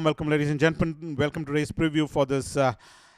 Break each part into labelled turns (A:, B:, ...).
A: Welcome, ladies and gentlemen. Welcome to race preview for this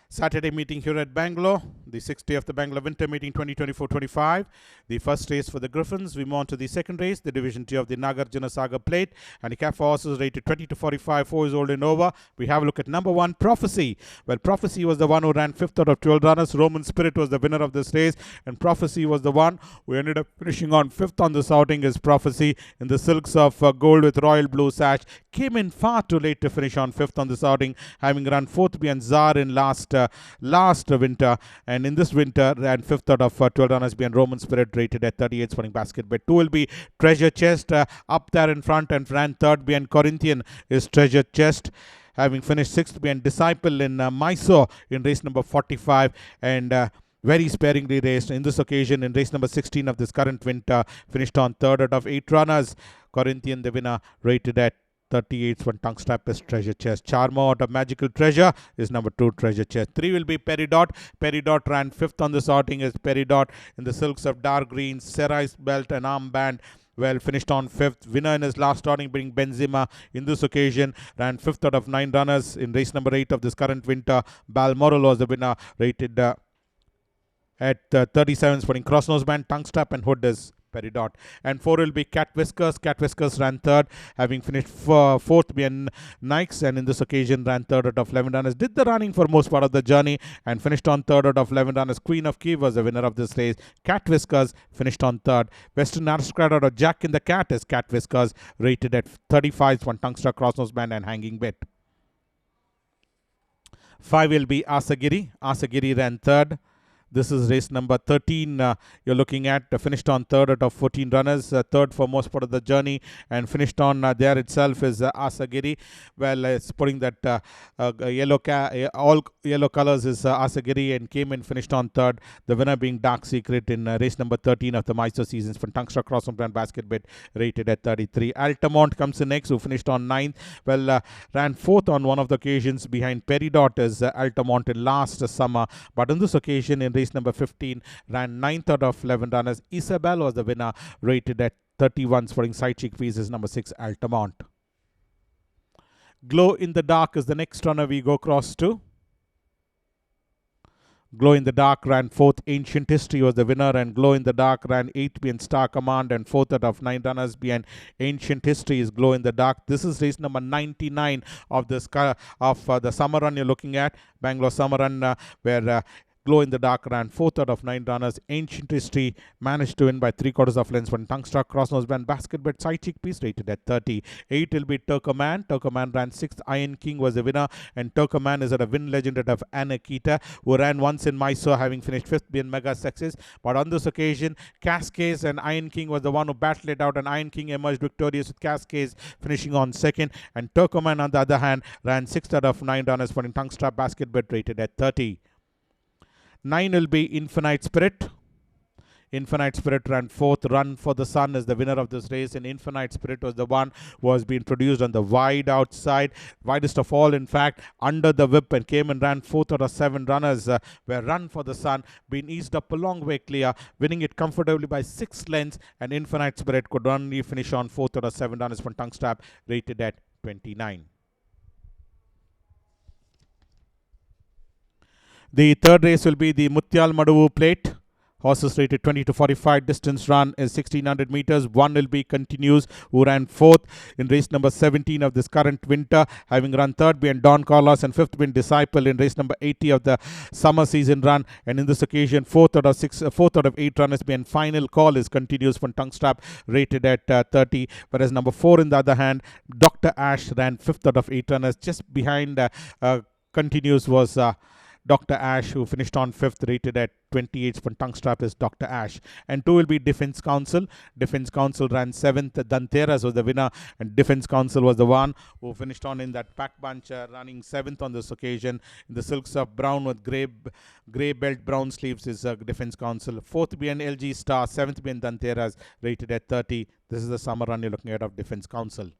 A: Saturday meeting here at Bangalore, the 6th day of the Bangalore Winter Meeting 2024-25. The first race for the Griffins. We move on to the second race, the Division 2 of the Nagarjuna Sagar Plate. And the calf horses rated 20 to 45, 4 years old and over. We have a look at number 1, Prophecy. Well, Prophecy was the one who ran 5th out of 12 runners. Roman Spirit was the winner of this race. And Prophecy was the one who ended up finishing on 5th on this outing as Prophecy in the silks of gold with royal blue sash. Came in far too late to finish on 5th on this outing, having run 4th behind Zar in last winter, and in this winter ran 5th out of 12 runners behind Roman Spirit, rated at 38 spinning basket bet. 2 will be Treasure Chest up there in front, and ran 3rd behind Corinthian is Treasure Chest, having finished 6th behind Disciple in Mysore in race number 45, and very sparingly raced in this occasion in race number 16 of this current winter, finished on 3rd out of 8 runners. Corinthian the winner, rated at 38 when tongue strap is Treasure Chest. Charmo out of Magical Treasure is number 2, Treasure Chest. 3 will be Peridot. Peridot ran 5th on this outing as Peridot in the silks of dark green, Serai's belt and armband. Well, finished on 5th. Winner in his last outing being Benzema in this occasion, ran 5th out of 9 runners in race number 8 of this current winter. Balmoral was the winner, rated at 37, putting cross nose band, tongue strap and hood is Peridot. And 4 will be Cat Whiskers. Cat Whiskers ran 3rd, having finished 4th behind Nikes, and in this occasion ran 3rd out of 11 runners. Did the running for most part of the journey and finished on 3rd out of 11 runners. Queen of Kiev was the winner of this race. Cat Whiskers finished on 3rd. Western Aristocrat out of Jack in the Cat is Cat Whiskers, rated at 35, one tongue strap, cross nose band and hanging bet. 5 will be Asagiri. Asagiri ran 3rd. This is race number 13 you're looking at. Finished on 3rd out of 14 runners. 3rd for most part of the journey, and finished on there itself is Asagiri. Well, it's putting that all yellow colors is Asagiri, and came and finished on 3rd. The winner being Dark Secret in race number 13 of the Mysore seasons from Tungstra Cross and Basket Bet, rated at 33. Altamont comes in next, who finished on 9th. Well, ran 4th on one of the occasions behind Peridot is Altamont in last summer, but on this occasion in race number 15 ran 9th out of 11 runners. Isabel was the winner, rated at 31, scoring side cheek fees is number 6, Altamont. Glow in the Dark is the next runner we go across to. Glow in the Dark ran 4th. Ancient History was the winner, and Glow in the Dark ran 8th behind Star Command, and 4th out of 9 runners behind Ancient History is Glow in the Dark. This is race number 99 of the summer run you're looking at, Bangalore Summer Run, where Glow in the Dark ran 4th out of 9 runners. Ancient History managed to win by 3/4 of lengths when tongue struck, cross nose band, basket bet, side cheek piece, rated at 30. 8 will be Turkoman. Turkoman ran 6th. Iron King was the winner, and Turkoman is at a win legend of Anakita, who ran once in Mysore, having finished 5th being Mega Success. But on this occasion, Cascades and Iron King was the one who battled it out, and Iron King emerged victorious with Cascades finishing on 2nd. And Turkoman, on the other hand, ran 6th out of 9 runners for tongue strap, basket bet, rated at 30. 9 will be Infinite Spirit. Infinite Spirit ran 4th. Run for the Sun is the winner of this race, and Infinite Spirit was the one who was being produced on the wide outside, widest of all in fact, under the whip, and came and ran 4th out of 7 runners, where Run for the Sun being eased up a long way clear, winning it comfortably by 6 lengths, and Infinite Spirit could only finish on 4th out of 7 runners from tongue strap, rated at 29. The third race will be the Muthyalamaduvu Plate. Horses rated 20 to 45. Distance run is 1600 meters. 1 will be Continues, who ran 4th in race number 17 of this current winter, having run 3rd behind Don Carlos and 5th behind Disciple in race number 80 of the summer season run. And in this occasion, 4th out of 8 runners behind Final Call is Continues from tongue strap, rated at 30. Whereas number 4, in the other hand, Dr. Ash ran 5th out of 8 runners. Just behind Continues was Dr. Ash, who finished on 5th, rated at 28 for tongue strap is Dr. Ash. And 2 will be Defense Council. Defense Council ran 7th. Danteras was the winner, and Defense Council was the one who finished on in that pack bunch, running 7th on this occasion. In the silks of brown with grey belt, brown sleeves is Defense Council. 4th behind LG Star, 7th behind Danteras, rated at 30. This is the summer run you're looking at of Defense Council.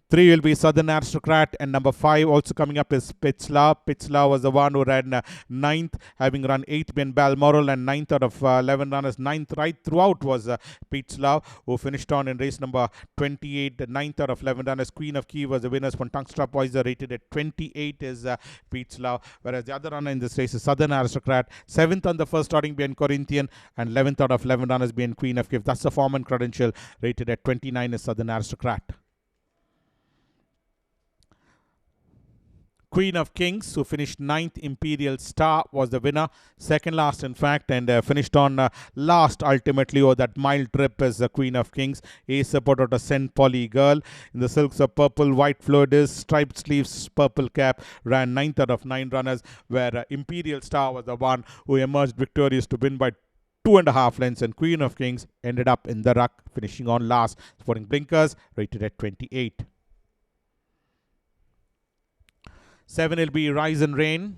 A: 3 will be Southern Aristocrat, and number 5 also coming up is Pitzla. Pitzla was the one who ran 9th, having run 8th been Balmoral, and 9th out of 11 runners. 9th right throughout was Pitzla, who finished on in race number 28. The 9th out of 11 runners. Queen of Key was the winners. Von Tungsta Poiser rated at 28 is Pitzla, whereas the other runner in this race is Southern Aristocrat. 7th on the first starting being Corinthian, and 11th out of 11 runners being Queen of Key. That's the form and credential. Rated at 29 is Southern Aristocrat. Queen of Kings, who finished 9th, Imperial Star was the winner. Second last, in fact, and finished on last ultimately. Oh, that mile trip is the Queen of Kings. A support of a St. Pauli girl in the silks of purple, white floridis, striped sleeves, purple cap. Ran 9th out of 9 runners, where Imperial Star was the one who emerged victorious to win by 2.5 lengths, and Queen of Kings ended up in the ruck, finishing on last. Sporting blinkers, rated at 28. 7 will be Rise and Rain.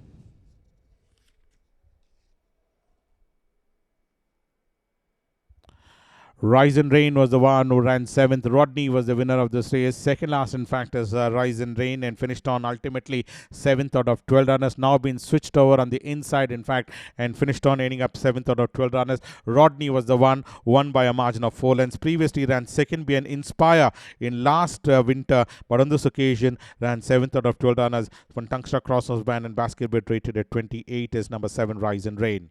A: Rise and Rain was the one who ran 7th. Rodney was the winner of this race. Second last, in fact, is Rise and Rain, and finished on ultimately 7th out of 12 runners. Now been switched over on the inside, in fact, and finished on ending up 7th out of 12 runners. Rodney was the one who won by a margin of 4 lengths. Previously ran second behind Inspire in last winter, but on this occasion ran 7th out of 12 runners. Von Tungsta Crosshouse Band and Basket Bit rated at 28 is number 7, Rise and Rain.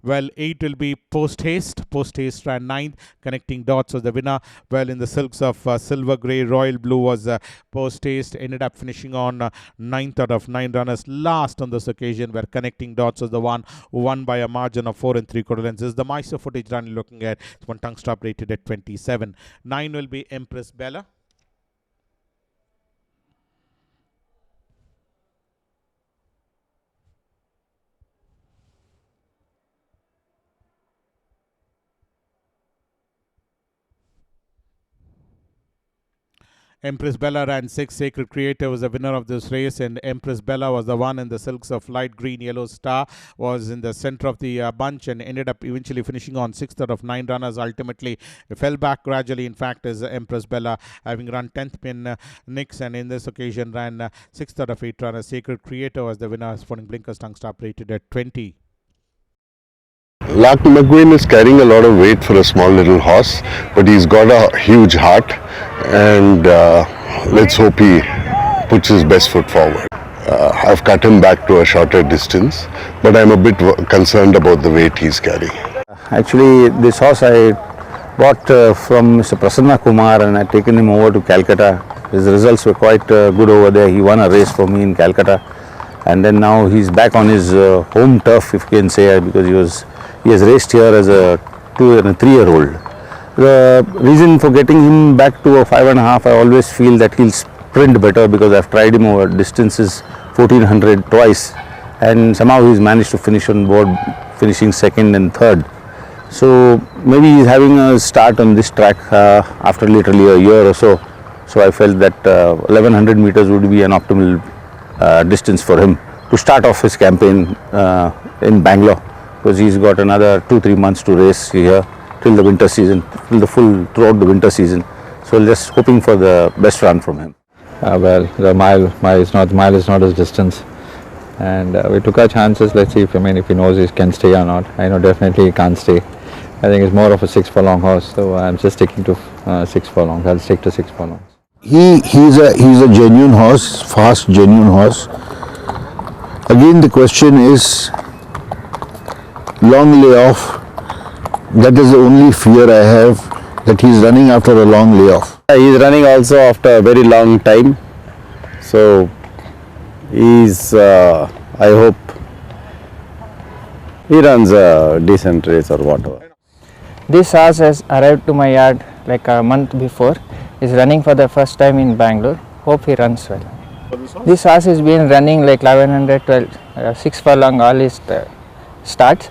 A: Well, 8 will be Post Haste. Post Haste ran 9th. Connecting Dots was the winner. Well, in the silks of silver grey, royal blue was Post Haste. Ended up finishing on 9th out of 9 runners. Last on this occasion, where Connecting Dots was the one who won by a margin of 4 3/4 lengths. This is the Mysore footage run you're looking at. It's one tongue stop rated at 27. 9 will be Empress Bella. Empress Bella ran 6th. Sacred Creator was the winner of this race, and Empress Bella was the one in the silks of light green yellow star, was in the center of the bunch, and ended up eventually finishing on 6th out of 9 runners. Ultimately fell back gradually, in fact, as Empress Bella, having run 10th pin Nix, and in this occasion ran 6th out of 8 runners. Sacred Creator was the winner. Sporting blinkers, tongue stop rated at 20.
B: Lark McQueen is carrying a lot of weight for a small little horse, but he's got a huge heart, and let's hope he puts his best foot forward. I've cut him back to a shorter distance, but I'm a bit concerned about the weight he's carrying.
C: Actually, this horse I bought from Mr. Prasanna Kumar, and I've taken him over to Calcutta. His results were quite good over there. He won a race for me in Calcutta, and then now he's back on his home turf, if you can say, because he has raced here as a 2 and a 3-year-old. The reason for getting him back to a 5.5, I always feel that he'll sprint better, because I've tried him over distances 1400 twice, and somehow he's managed to finish on board, finishing 2nd and 3rd. So maybe he's having a start on this track after literally a year or so. So I felt that 1100 meters would be an optimal distance for him to start off his campaign in Bangalore, because he's got another 2-3 months to race here till the winter season, throughout the winter season. So just hoping for the best run from him.
D: Well, the mile is not his distance, and we took our chances. Let's see if he knows he can stay or not. I know definitely he can't stay. I think it's more of a 6 furlong horse, so I'm just sticking to 6 furlongs. I'll stick to 6 furlongs.
E: He's a genuine horse, fast, genuine horse. Again, the question is long layoff. That is the only fear I have, that he's running after a long layoff.
F: He's running also after a very long time, so he's I hope he runs a decent race or whatever.
G: This horse has arrived to my yard like a month before. Is running for the first time in Bangalore. Hope he runs well. This horse has been running like 1112, 6 furlong all his starts.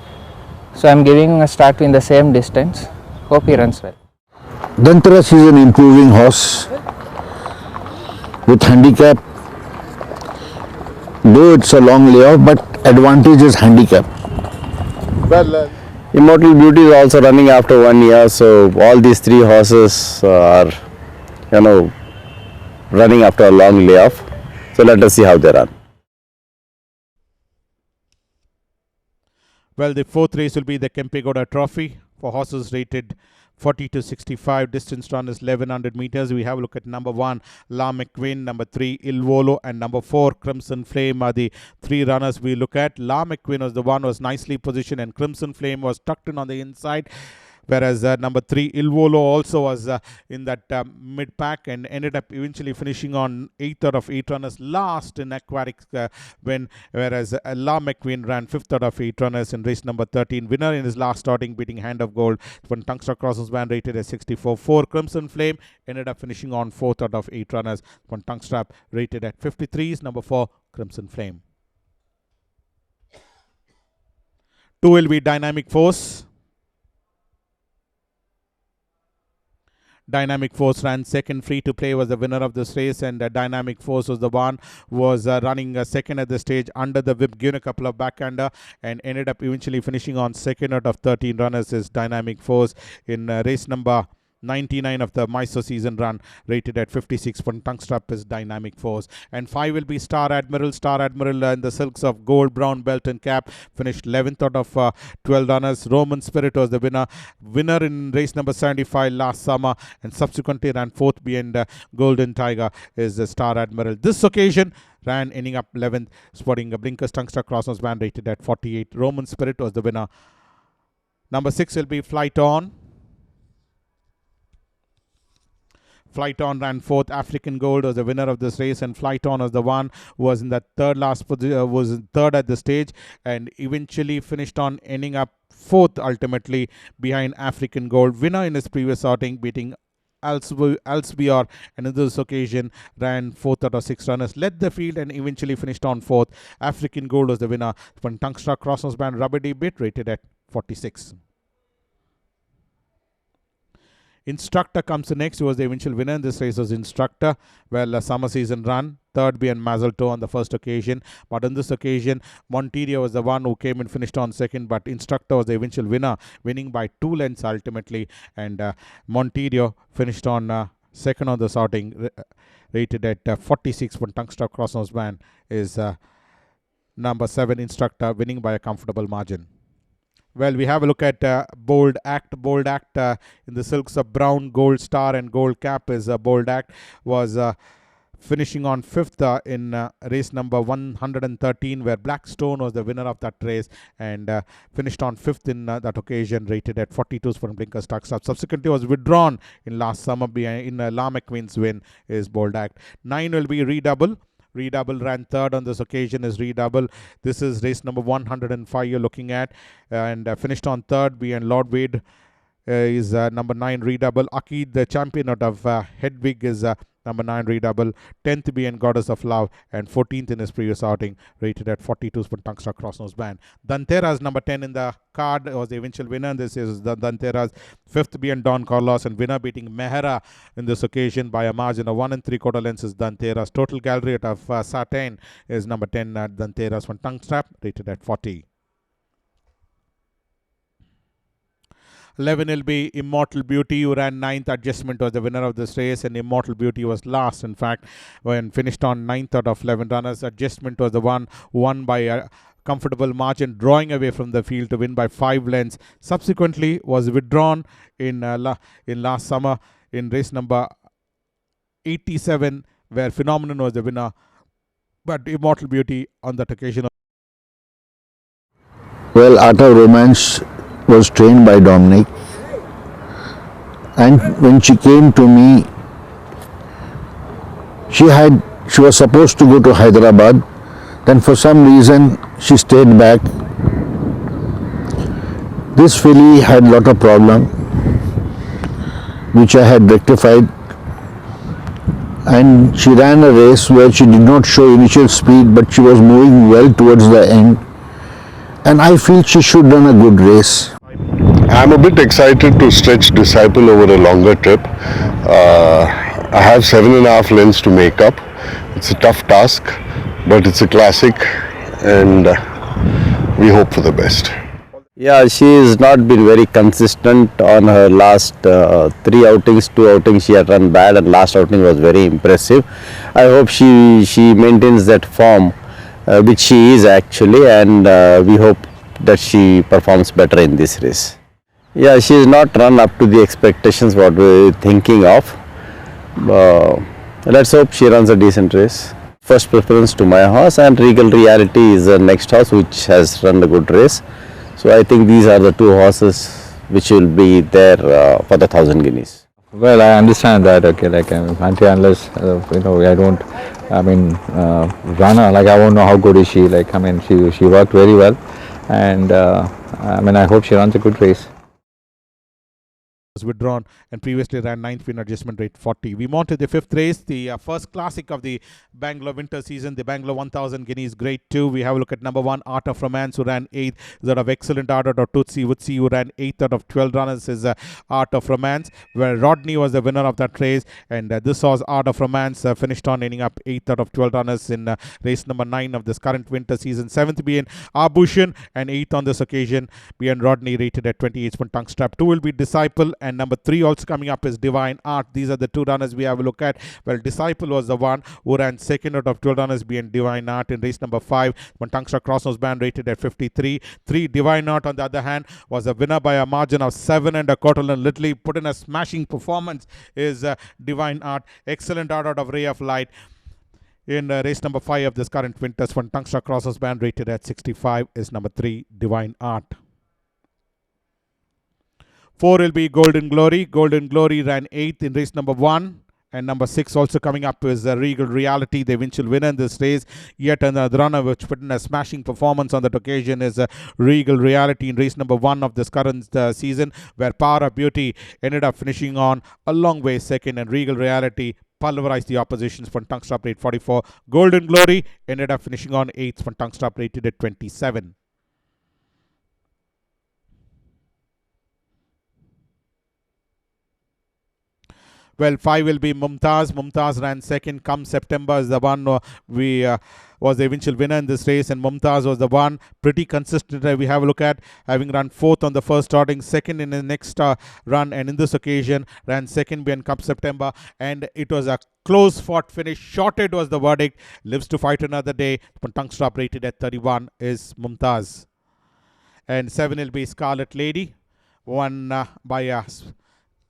G: So I am giving a start in the same distance. Hope he runs well.
E: Dantaras is an improving horse with handicap. Though it's a long layoff, but advantage is handicap.
F: Well, Immortal Beauty is also running after 1 year, so all these 3 horses are, running after a long layoff. So let us see how they run.
A: Well, the fourth race will be the Kempegowda Trophy for horses rated 40 to 65. Distance run is 1100 meters. We have a look at number 1, La McQueen, number 3, Il Volo, and number 4, Crimson Flame are the three runners we look at. La McQueen was the one who was nicely positioned, and Crimson Flame was tucked in on the inside. Whereas number 3, Il Volo, also was in that mid-pack and ended up eventually finishing on 8th out of 8 runners last in aquatic win. Whereas La McQueen ran 5th out of 8 runners in race number 13. Winner in his last outing, beating Hand of Gold. When Tungster Crosses Band rated at 64. 4, Crimson Flame ended up finishing on 4th out of 8 runners. When Tungster rated at 53 is number 4, Crimson Flame. 2 will be Dynamic Force. Dynamic Force ran second. Free to Play was the winner of this race, and Dynamic Force was the one who was running second at the stage under the whip, given a couple of backhander, and ended up eventually finishing on second out of 13 runners. Is Dynamic Force in race number 99 of the Mysore season run, rated at 56. From Tungstrap is Dynamic Force. And 5 will be Star Admiral. Star Admiral in the silks of gold, brown belt and cap, finished 11th out of 12 runners. Roman Spirit was the winner in race number 75 last summer, and subsequently ran 4th behind Golden Tiger is Star Admiral. This occasion ran ending up 11th, sporting a Blinkers Tungster Crossnose band, rated at 48. Roman Spirit was the winner. Number 6 will be Flight On. Flight On ran 4th. African Gold was the winner of this race, and Flight On was the one who was in that third last position, was third at the stage, and eventually finished on ending up 4th ultimately behind African Gold. Winner in his previous outing, beating Alsbior, and in this occasion ran 4th out of 6 runners, led the field and eventually finished on 4th. African Gold was the winner. When Tungstra Crossnose Band Rubber D bit, rated at 46. Instructor comes next. He was the eventual winner in this race. Was Instructor. Well, a summer season run, third behind Mazelto on the first occasion, but on this occasion Monterio was the one who came and finished on second, but Instructor was the eventual winner, winning by 2 lengths ultimately, and Monterio finished on second on this outing, rated at 46. When Tungstar Crossnose Band is number 7, Instructor, winning by a comfortable margin. Well, we have a look at Bold Act. Bold Act in the silks of brown, gold star and gold cap is Bold Act, was finishing on 5th in race number 113, where Blackstone was the winner of that race, and finished on 5th in that occasion, rated at 42 for Blinkers Stuck Stop. Subsequently was withdrawn in last summer in La McQueen's win is Bold Act. 9 will be Redouble. Redouble ran 3rd on this occasion is Redouble. This is race number 105 you're looking at, and finished on 3rd behind Lord Wade is number 9 Redouble. Akid, the champion out of Hedwig, is number 9 Redouble. 10th behind Goddess of Love, and 14th in his previous outing, rated at 42 for Tungstar Crossnose Band. Danteras, number 10 in the card, was the eventual winner. This is the Danteras. 5th behind Don Carlos, and winner beating Mehra in this occasion by a margin of 1 3/4 lengths is Danteras. Total gallery out of Satin is number 10 Danteras from Tungstrap, rated at 40. 11 will be Immortal Beauty, who ran 9th. Adjustment was the winner of this race, and Immortal Beauty was last, in fact, when finished on 9th out of 11 runners. Adjustment was the one who won by a comfortable margin, drawing away from the field to win by 5 lengths. Subsequently was withdrawn in last summer in race number 87, where Phenomenon was the winner, but Immortal Beauty on that occasion.
E: Well, Art of Romance was trained by Dominic, and when she came to me, she was supposed to go to Hyderabad. Then for some reason she stayed back. This filly had a lot of problem, which I had rectified, and she ran a race where she did not show initial speed, but she was moving well towards the end, and I feel she should run a good race.
B: I'm a bit excited to stretch Disciple over a longer trip. I have 7.5 lengths to make up. It's a tough task, but it's a classic, and we hope for the best.
F: Yeah, she has not been very consistent on her last three outings. Two outings she had run bad, and last outing was very impressive. I hope she maintains that form, which she is actually, and we hope that she performs better in this race. Yeah, she has not run up to the expectations what we were thinking of. Let's hope she runs a decent race. First preference to my horse, and Regal Reality is the next horse which has run a good race. So I think these are the two horses which will be there for the 1000 guineas.
D: Well, I understand that. Okay, like until unless I don't. I mean, Rana, like I won't know how good is she. Like I mean, she worked very well, and I mean I hope she runs a good race.
A: Was withdrawn and previously ran 9th win adjustment rate 40. We move on to the 5th race, the first classic of the Bangalore winter season, the Bangalore 1000 Guineas Grade 2. We have a look at number 1, Art of Romance, who ran 8th. That of excellent Art of Tutsi Wutsi, who ran 8th out of 12 runners, is Art of Romance, where Rodney was the winner of that race. And this was Art of Romance, finished on ending up 8th out of 12 runners in race number 9 of this current winter season. 7th being Abhushan, and 8th on this occasion being Rodney, rated at 28 for tongue strap. 2 will be Disciple, and number 3 also coming up is Divine Art. These are the two runners we have a look at. Well, Disciple was the one who ran 2nd out of 12 runners, being Divine Art in race number 5. When Tungstra Crossnose Band, rated at 53. 3 Divine Art, on the other hand, was a winner by a margin of 7 and a quarter, and literally put in a smashing performance is Divine Art. Excellent Art out of Ray of Light in race number 5 of this current winters. When Tungstra Crossnose Band, rated at 65, is number 3 Divine Art. 4 will be Golden Glory. Golden Glory ran 8th in race number 1. And number 6 also coming up is Regal Reality, the eventual winner in this race. Yet another runner which put in a smashing performance on that occasion is Regal Reality in race number 1 of this current season, where Power of Beauty ended up finishing on a long way second, and Regal Reality pulverized the oppositions from tongue strap rate 44. Golden Glory ended up finishing on 8th from tongue strap rated at 27. Well, 5 will be Mumtaz. Mumtaz ran 2nd. Come September is the one was the eventual winner in this race, and Mumtaz was the one pretty consistent. We have a look at having run 4th on the first starting, 2nd in the next run, and in this occasion ran 2nd behind Come September, and it was a close fought finish. Shorted was the verdict. Lives to fight another day. Tongue strap rated at 31 is Mumtaz. And 7 will be Scarlet Lady, won by a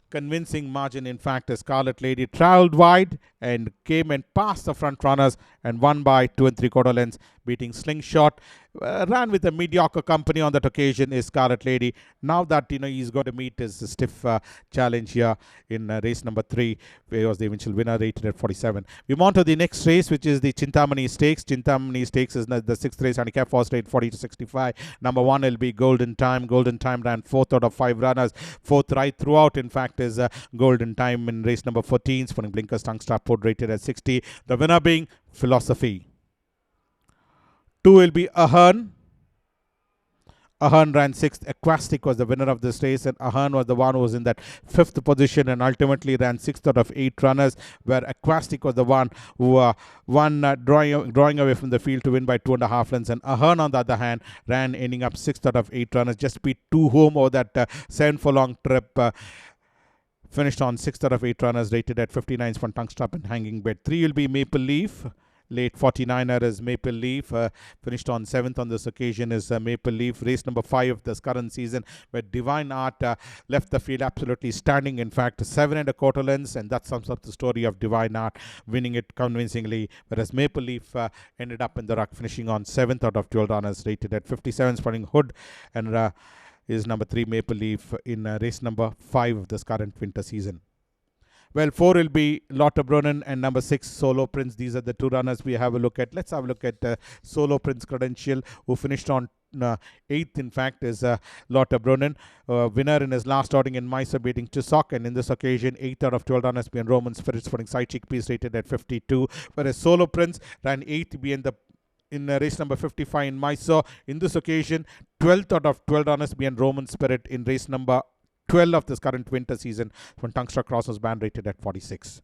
A: convincing margin. In fact, a Scarlet Lady traveled wide and came and passed the front runners and won by 2 3/4 lengths, beating Slingshot. Ran with a mediocre company on that occasion is Scarlet Lady. Now that he's got to meet his stiff challenge here in race number 3, where he was the eventual winner, rated at 47. We move on to the next race, which is the Chintamani Stakes. Chintamani Stakes is the 6th race, handicap first rate 40 to 65. Number 1 will be Golden Time. Golden Time ran 4th out of 5 runners, 4th right throughout. In fact, is Golden Time in race number 14, Spinning Blinkers tongue strap put, rated at 60. The winner being Philosophy. 2 will be Ahern. Ahern ran 6th. Aquastic was the winner of this race, and Ahern was the one who was in that 5th position and ultimately ran 6th out of 8 runners, where Aquastic was the one who won, drawing away from the field to win by 2.5 lengths. And Ahern, on the other hand, ran ending up 6th out of 8 runners, just beat 2 home over that 7 furlong trip. Finished on 6th out of 8 runners, rated at 59 for tongue strap and hanging bed. 3 will be Maple Leaf. Late 49er is Maple Leaf. Finished on 7th on this occasion is Maple Leaf. Race number 5 of this current season, where Divine Art left the field absolutely standing. In fact, 7 1/4 lengths, and that sums up the story of Divine Art, winning it convincingly. Whereas Maple Leaf ended up in the ruck, finishing on 7th out of 12 runners, rated at 57. Spotting Hood and is number 3 Maple Leaf in race number 5 of this current winter season. Well, 4 will be Lotta Brunnen and number 6 Solo Prince. These are the 2 runners we have a look at. Let's have a look at Solo Prince credential, who finished on 8th. In fact, is Lotta Brunnen, winner in his last outing in Mysore, beating Chisok, and in this occasion 8th out of 12 runners being Roman Spirits, putting side chickpeas, rated at 52. Whereas Solo Prince ran 8th being in race number 55 in Mysore. In this occasion, 12th out of 12 runners being Roman Spirit in race number 12 of this current winter season, when Tungstra Crossnose Band, rated at 46.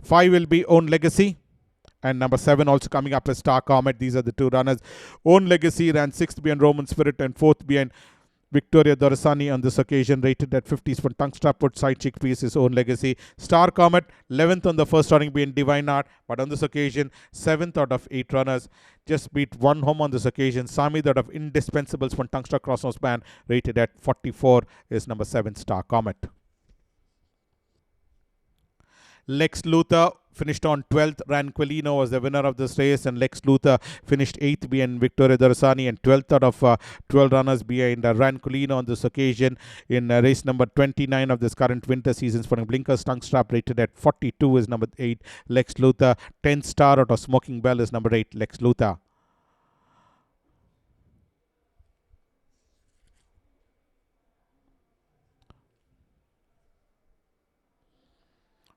A: 5 will be Own Legacy, and number 7 also coming up as Star Comet. These are the 2 runners. Own Legacy ran 6th behind Roman Spirit and 4th behind Victoria Dorasani on this occasion rated at 50s for Tungsta put side chickpeas his own legacy. Star Comet 11th on the first running being Divine Art, but on this occasion 7th out of 8 runners. Just beat one home on this occasion. Sami out of Indispensables from Tungsta Crossnose Band rated at 44 is number 7 Star Comet. Lex Luthor finished on 12th. Ranquilino was the winner of this race, and Lex Luthor finished 8th behind Victoria Dorasani and 12th out of 12 runners behind Ranquilino on this occasion in race number 29 of this current winter season. For Blinkers Tongue Strap rated at 42 is number 8 Lex Luthor. 10th star out of Smoking Bell is number 8 Lex Luthor.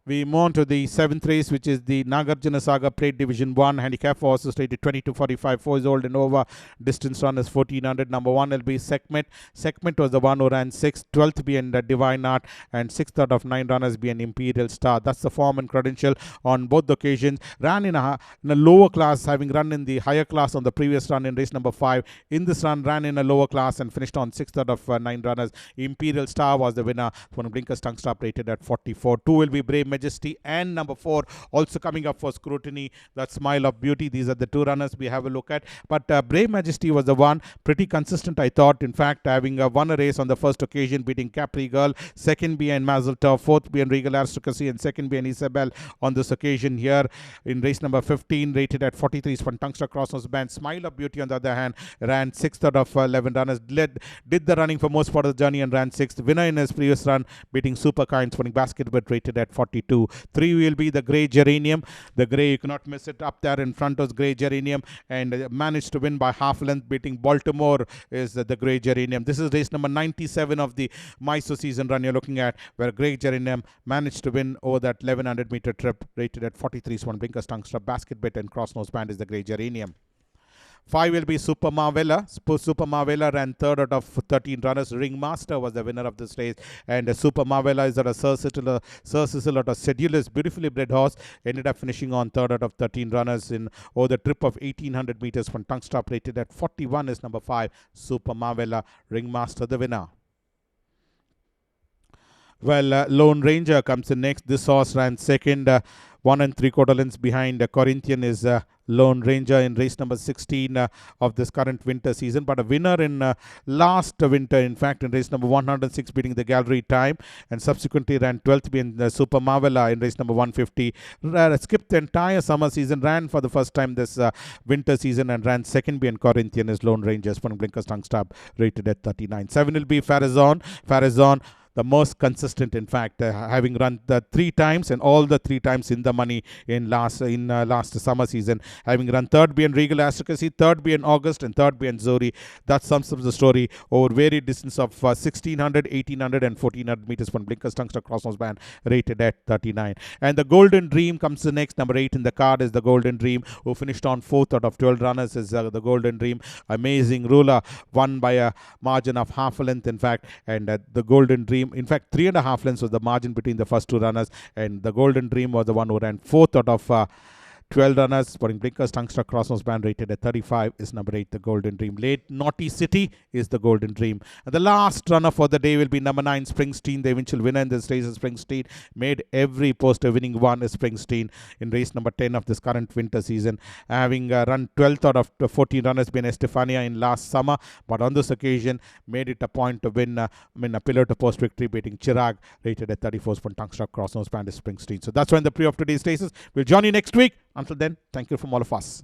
A: We move on to the 7th race, which is the Nagarjuna Sagar Plate Division 1. Handicap for horses rated 22-45, 4 years old and over. Distance run is 1400. Number 1 will be Segment. Segment was the one who ran 6th, 12th being Divine Art, and 6th out of 9 runners being Imperial Star. That's the form and credential on both occasions. Ran in a lower class, having run in the higher class on the previous run in race number 5. In this run, ran in a lower class and finished on 6th out of 9 runners. Imperial Star was the winner. One Blinkers Tongue Strap rated at 44. 2 will be Brave Majesty, and number 4 also coming up for scrutiny, that Smile of Beauty. These are the 2 runners we have a look at. But Brave Majesty was the one, pretty consistent I thought. In fact, having won a race on the first occasion, beating Capri Girl, 2nd behind Mazel Tov, 4th behind Regal Aristocracy, and 2nd behind Isabel on this occasion here in race number 15, rated at 43 is from Tungsta Crossnose Band. Smile of Beauty on the other hand ran 6th out of 11 runners, did the running for most part of the journey and ran 6th. Winner in his previous run, beating Super Kinds, winning Basketball rated at 42. 3 will be the Grey Geranium. The Grey, you cannot miss it. Up there in front was Grey Geranium, and managed to win by half length, beating Baltimore is the Grey Geranium. This is race number 97 of the Mysore season run you're looking at, where Grey Geranium managed to win over that 1100 meter trip, rated at 43. Swan Blinkers Tongue Strap, Basket Bit, and Crossnose Band is the Grey Geranium. 5 will be Super Marvella. Super Marvella ran 3rd out of 13 runners. Ringmaster was the winner of this race, and Super Marvella is at a Sir Cecil out of Sedulous, beautifully bred horse. Ended up finishing on 3rd out of 13 runners in over the trip of 1800 meters from Tongue Strap, rated at 41 is number 5 Super Marvella. Ringmaster the winner. Well, Lone Ranger comes in next. This horse ran 2nd, 1 3/4 lengths behind. Corinthian is Lone Ranger in race number 16 of this current winter season, but a winner in last winter, in fact, in race number 106, beating the Gallery Time, and subsequently ran 12th being Super Marvella in race number 150. Skipped the entire summer season, ran for the first time this winter season, and ran 2nd being Corinthian is Lone Rangers. For Blinkers Tongue Strap rated at 39. 7 will be Farazon. Farazon, the most consistent, in fact, having run the 3 times, and all the 3 times in the money in last summer season, having run 3rd being Regal Aristocracy, 3rd being August, and 3rd being Zori. That sums up the story over varied distance of 1600, 1800, and 1400 meters from Blinkers Tongue Strap Crossnose Band, rated at 39. And the Golden Dream comes the next. Number 8 in the card is the Golden Dream, who finished on 4th out of 12 runners is the Golden Dream. Amazing ruler, won by a margin of half a length, in fact, and the Golden Dream, in fact, 3.5 lengths was the margin between the first 2 runners, and the Golden Dream was the one who ran 4th out of 12 runners. Putting Blinkers Tongue Strap Crossnose Band, rated at 35 is number 8 the Golden Dream. Late Naughty City is the Golden Dream. And the last runner for the day will be number 9 Springsteen. The eventual winner in this race is Springsteen. Made every poster winning one is Springsteen in race number 10 of this current winter season, having run 12th out of 14 runners being Estefania in last summer, but on this occasion made it a point to win a pillar to post victory, beating Chirag, rated at 34 from Tongue Strap Crossnose Band is Springsteen. So that's when the pre of today's races. We'll join you next week. Until then, thank you from all of us.